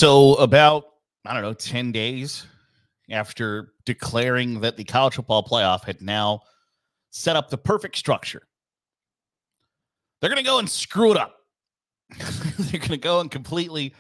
So about, 10 days after declaring that the college football playoff had now set up the perfect structure, they're going to go and screw it up. They're going to go and completely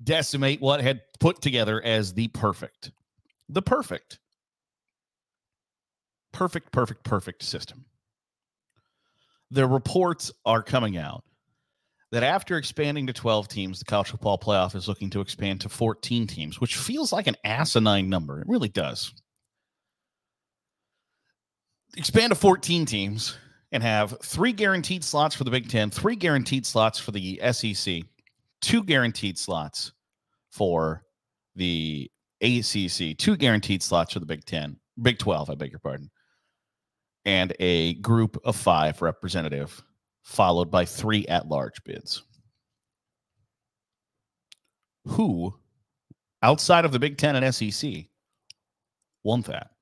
decimate what had put together as the perfect system. The reports are coming out that after expanding to 12 teams, the college football playoff is looking to expand to 14 teams, which feels like an asinine number. It really does. Expand to 14 teams and have 3 guaranteed slots for the Big Ten, 3 guaranteed slots for the SEC, 2 guaranteed slots for the ACC, 2 guaranteed slots for the Big 12, I beg your pardon, and a group of 5 representative, followed by 3 at-large bids. Who, outside of the Big Ten and SEC, want that?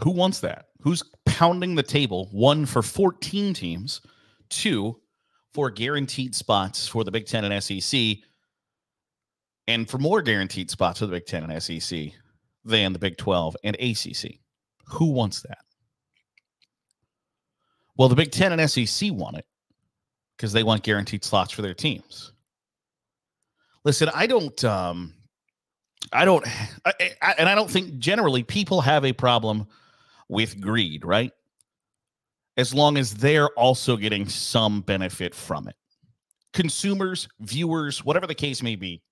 Who wants that? Who's pounding the table? 1, for 14 teams, 2, for guaranteed spots for the Big Ten and SEC, and for more guaranteed spots for the Big Ten and SEC than the Big 12 and ACC. Who wants that? Well, the Big Ten and SEC want it because they want guaranteed slots for their teams. Listen, I don't think generally people have a problem with greed, right? As long as they're also getting some benefit from it. Consumers, viewers, whatever the case may be,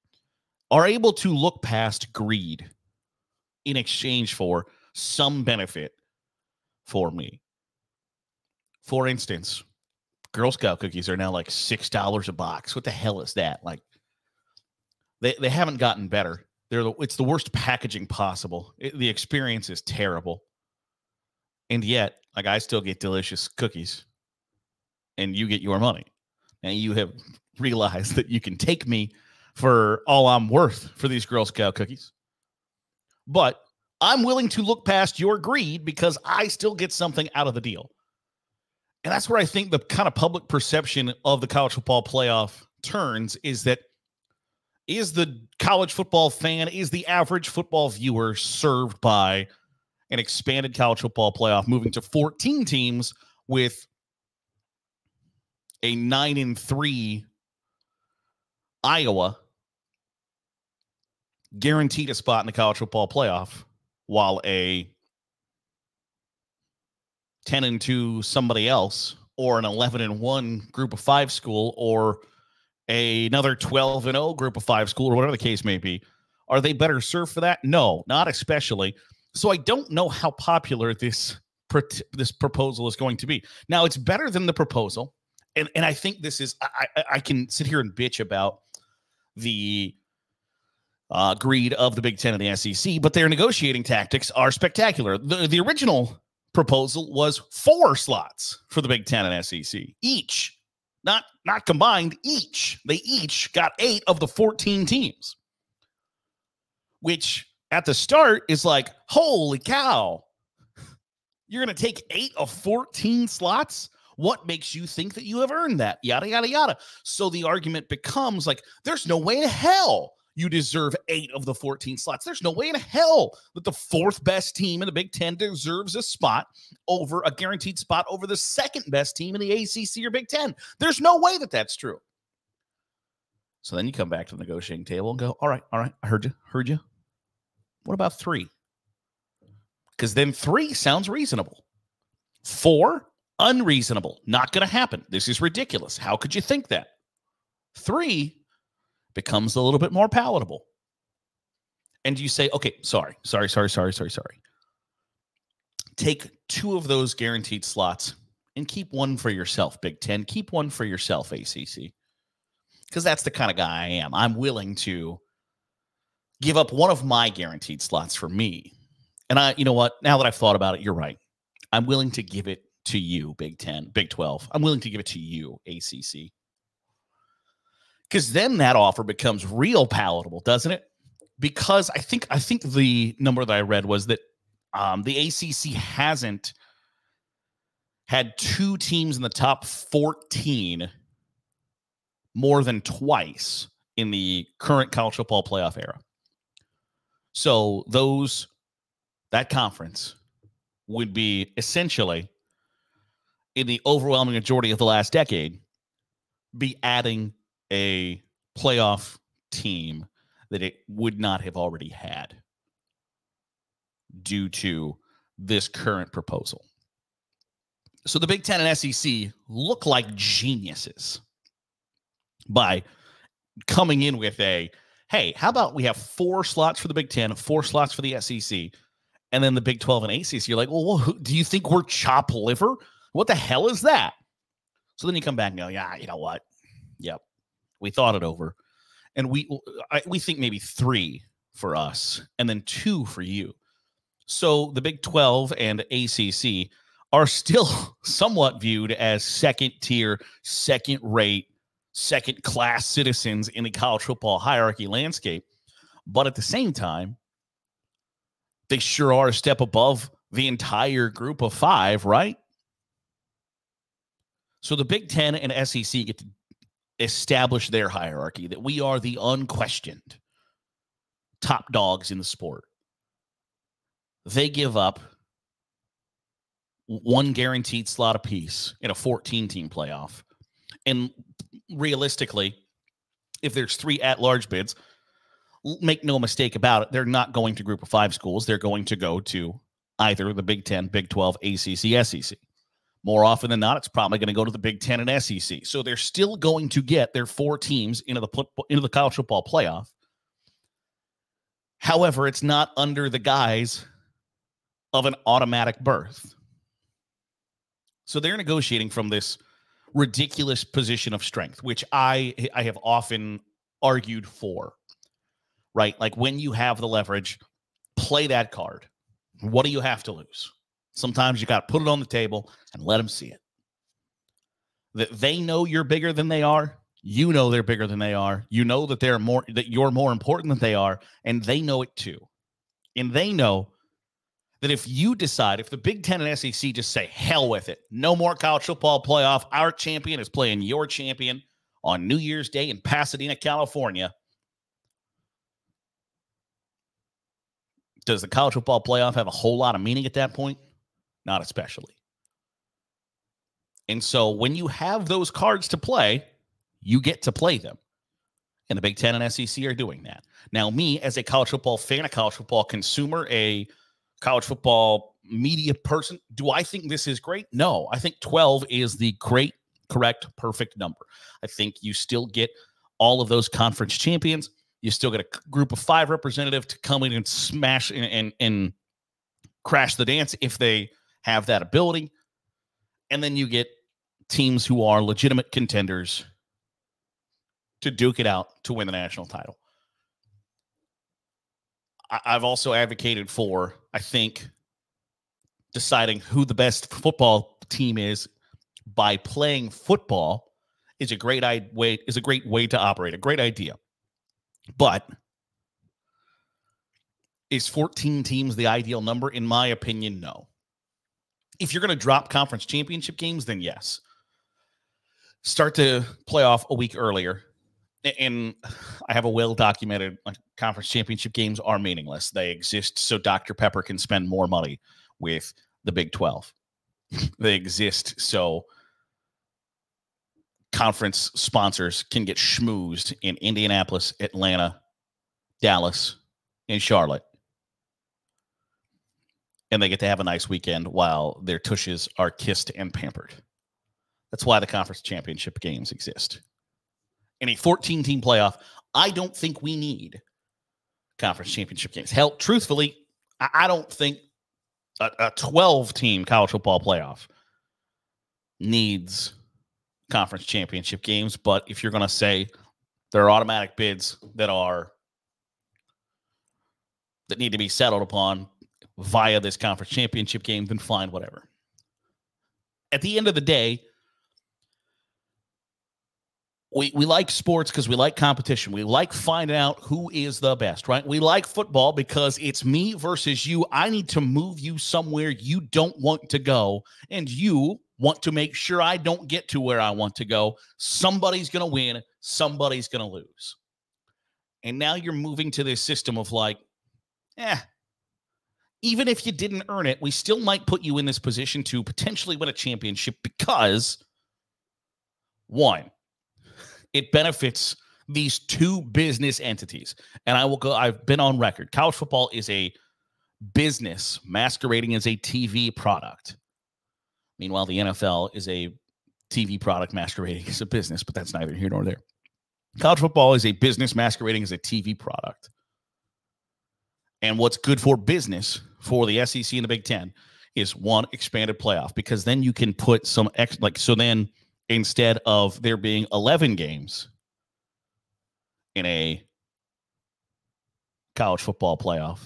are able to look past greed in exchange for some benefit for me. For instance, Girl Scout cookies are now like $6 a box. What the hell is that? Like, they haven't gotten better. It's the worst packaging possible. The experience is terrible. And yet, like, I still get delicious cookies, and you get your money. And you have realized that you can take me for all I'm worth for these Girl Scout cookies. But I'm willing to look past your greed because I still get something out of the deal. And that's where I think the kind of public perception of the college football playoff turns, is that is the college football fan, is the average football viewer served by an expanded college football playoff moving to 14 teams with a 9-3 Iowa guaranteed a spot in the college football playoff, while a 10-2 somebody else, or an 11-1 group of 5 school, or another 12-0 group of 5 school, or whatever the case may be, are they better served for that? No, not especially. So I don't know how popular this proposal is going to be. Now, it's better than the proposal, and I think this is, I can sit here and bitch about the greed of the Big Ten and the SEC, but their negotiating tactics are spectacular. The original proposal was 4 slots for the Big Ten and SEC, each, not combined, each. They each got 8 of the 14 teams, which at the start is like, holy cow, you're going to take 8 of 14 slots? What makes you think that you have earned that? Yada, yada, yada. So the argument becomes like, there's no way in hell you deserve 8 of the 14 slots. There's no way in hell that the 4th best team in the Big Ten deserves a spot, over a guaranteed spot, over the 2nd best team in the ACC or Big Ten. There's no way that that's true. So then you come back to the negotiating table and go, all right, I heard you. What about 3? Because then 3 sounds reasonable. 4, unreasonable. Not going to happen. This is ridiculous. How could you think that? 3 becomes a little bit more palatable. And you say, okay, sorry. Take 2 of those guaranteed slots and keep 1 for yourself, Big Ten. Keep 1 for yourself, ACC. Because that's the kind of guy I am. I'm willing to give up 1 of my guaranteed slots for me. And you know what? Now that I've thought about it, you're right. I'm willing to give it to you, Big Ten, Big 12. I'm willing to give it to you, ACC. Because then that offer becomes real palatable, doesn't it? Because I think the number that I read was that the ACC hasn't had 2 teams in the top 14 more than twice in the current college football playoff era. So that conference would be essentially, in the overwhelming majority of the last decade, be adding a playoff team that it would not have already had due to this current proposal. So the Big Ten and SEC look like geniuses by coming in with hey, how about we have 4 slots for the Big Ten, 4 slots for the SEC, and then the Big 12 and ACC. You're like, well, do you think we're chop liver? What the hell is that? So then you come back and go, yeah, you know what? Yep, we thought it over. And we think maybe 3 for us and then 2 for you. So the Big 12 and ACC are still somewhat viewed as second-tier, second-rate, second-class citizens in the college football hierarchy landscape. But at the same time, they sure are a step above the entire group of 5, right? So the Big Ten and SEC get to establish their hierarchy, that we are the unquestioned top dogs in the sport. They give up 1 guaranteed slot apiece in a 14-team playoff. And realistically, if there's 3 at-large bids, make no mistake about it, they're not going to group of 5 schools. They're going to go to either the Big 10, Big 12, ACC, SEC. More often than not, it's probably going to go to the Big 10 and SEC. So they're still going to get their 4 teams into the college football playoff. However, it's not under the guise of an automatic berth. So they're negotiating from this ridiculous position of strength, which I have often argued for, right? Like, when you have the leverage, play that card. What do you have to lose? Sometimes you got to put it on the table and let them see it. That they know you're bigger than they are. You know they're bigger than they are. You know that you're more important than they are, and they know it too. And they know that if you decide, if the Big Ten and SEC just say, hell with it, no more college football playoff, our champion is playing your champion on New Year's Day in Pasadena, California, does the college football playoff have a whole lot of meaning at that point? Not especially. And so when you have those cards to play, you get to play them. And the Big Ten and SEC are doing that. Now, me, as a college football fan, a college football consumer, a college football media person, do I think this is great? No. I think 12 is the great, correct, perfect number. I think you still get all of those conference champions. You still get a group of 5 representative to come in and smash and crash the dance if they have that ability. And then you get teams who are legitimate contenders to duke it out to win the national title. I've also advocated for, I think, deciding who the best football team is by playing football is a great way to operate, a great idea. But is 14 teams the ideal number? In my opinion, no. If you're going to drop conference championship games, then yes. Start the playoff a week earlier. And I have a well-documented, conference championship games are meaningless. They exist so Dr. Pepper can spend more money with the Big 12. They exist so conference sponsors can get schmoozed in Indianapolis, Atlanta, Dallas, and Charlotte. And they get to have a nice weekend while their tushes are kissed and pampered. That's why the conference championship games exist. In a 14-team playoff, I don't think we need conference championship games. Hell, truthfully, I don't think a 12-team college football playoff needs conference championship games. But if you're going to say there are automatic bids that need to be settled upon via this conference championship game, then fine, whatever. At the end of the day, we like sports because we like competition. We like finding out who is the best, right? We like football because it's me versus you. I need to move you somewhere you don't want to go. And you, want to make sure I don't get to where I want to go. Somebody's going to win. Somebody's going to lose. And now you're moving to this system of like, even if you didn't earn it, we still might put you in this position to potentially win a championship because, one, it benefits these two business entities. And I've been on record. College football is a business masquerading as a TV product. Meanwhile, the NFL is a TV product masquerading as a business, but that's neither here nor there. College football is a business masquerading as a TV product. And what's good for business for the SEC and the Big Ten is one, expanded playoff, because then you can put some so then instead of there being 11 games in a college football playoff,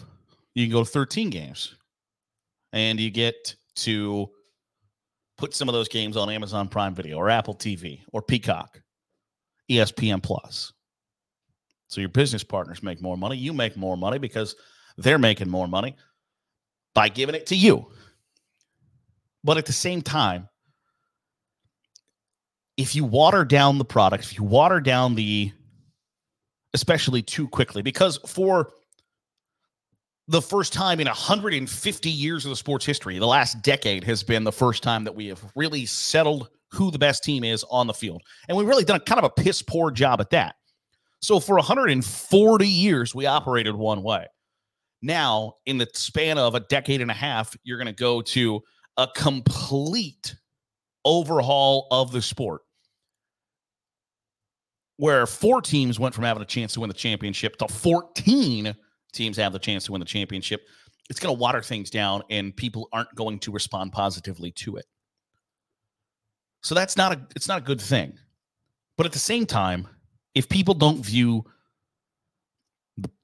you can go to 13 games. And you get to put some of those games on Amazon Prime Video or Apple TV or Peacock, ESPN Plus. So your business partners make more money. You make more money because they're making more money by giving it to you. But at the same time, if you water down the product, if you water down especially too quickly, because for the first time in 150 years of the sports history, the last decade has been the first time that we have really settled who the best team is on the field. And we've really done kind of a piss poor job at that. So for 140 years, we operated one way. Now, in the span of a decade and a half, you're going to go to a complete overhaul of the sport, where 4 teams went from having a chance to win the championship to 14 teams have the chance to win the championship. It's going to water things down, and people aren't going to respond positively to it. So it's not a good thing. But at the same time, if people don't view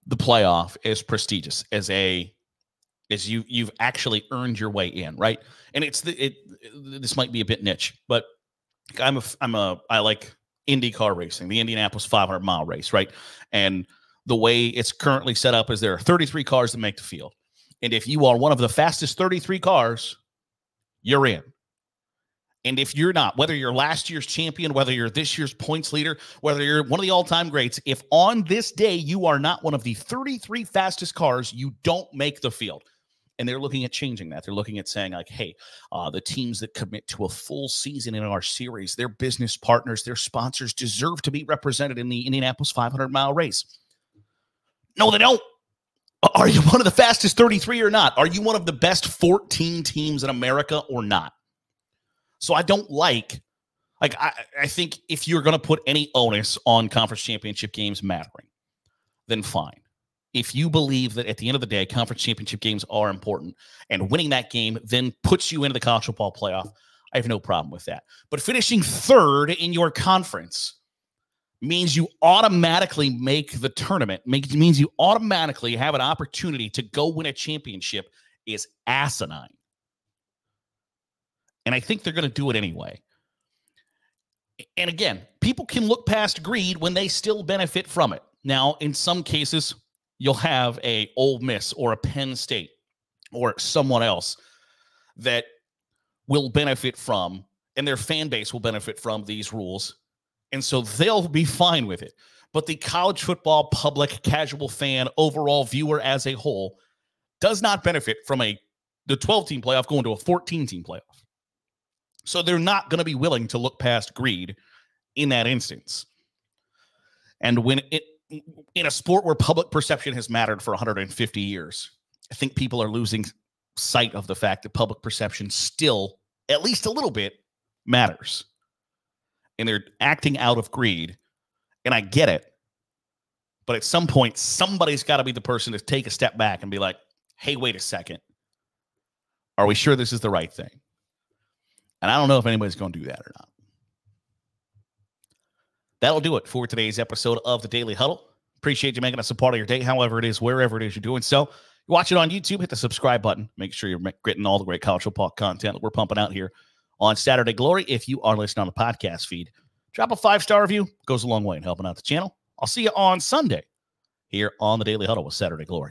the playoff as prestigious, as you've actually earned your way in, right? And this might be a bit niche, but I like IndyCar racing, the Indianapolis 500-mile race, right? And the way it's currently set up is there are 33 cars that make the field. And if you are one of the fastest 33 cars, you're in. And if you're not, whether you're last year's champion, whether you're this year's points leader, whether you're one of the all-time greats, if on this day you are not one of the 33 fastest cars, you don't make the field. And they're looking at changing that. They're looking at saying, like, hey, the teams that commit to a full season in our series, their business partners, their sponsors deserve to be represented in the Indianapolis 500-mile race. No, they don't. Are you one of the fastest 33 or not? Are you one of the best 14 teams in America or not? So I don't I think if you're going to put any onus on conference championship games mattering, then fine. If you believe that at the end of the day, conference championship games are important and winning that game then puts you into the college football playoff, I have no problem with that. But finishing third in your conference means you automatically make the tournament, means you automatically have an opportunity to go win a championship is asinine. And I think they're going to do it anyway. And again, people can look past greed when they still benefit from it. Now, in some cases, you'll have a Ole Miss or a Penn State or someone else that will benefit from, and their fan base will benefit from these rules. And so they'll be fine with it. But the college football public, casual fan, overall viewer as a whole does not benefit from the 12-team playoff going to a 14-team playoff. So they're not going to be willing to look past greed in that instance. And when in a sport where public perception has mattered for 150 years, I think people are losing sight of the fact that public perception still, at least a little bit, matters. And they're acting out of greed. And I get it. But at some point, somebody's got to be the person to take a step back and be like, hey, wait a second. Are we sure this is the right thing? And I don't know if anybody's going to do that or not. That'll do it for today's episode of the Daily Huddle. Appreciate you making us a part of your day, however it is, wherever it is you're doing so. You watch it on YouTube, hit the subscribe button. Make sure you're getting all the great college football content that we're pumping out here on Saturday Glory. If you are listening on the podcast feed, drop a 5-star review. Goes a long way in helping out the channel. I'll see you on Sunday here on the Daily Huddle with Saturday Glory.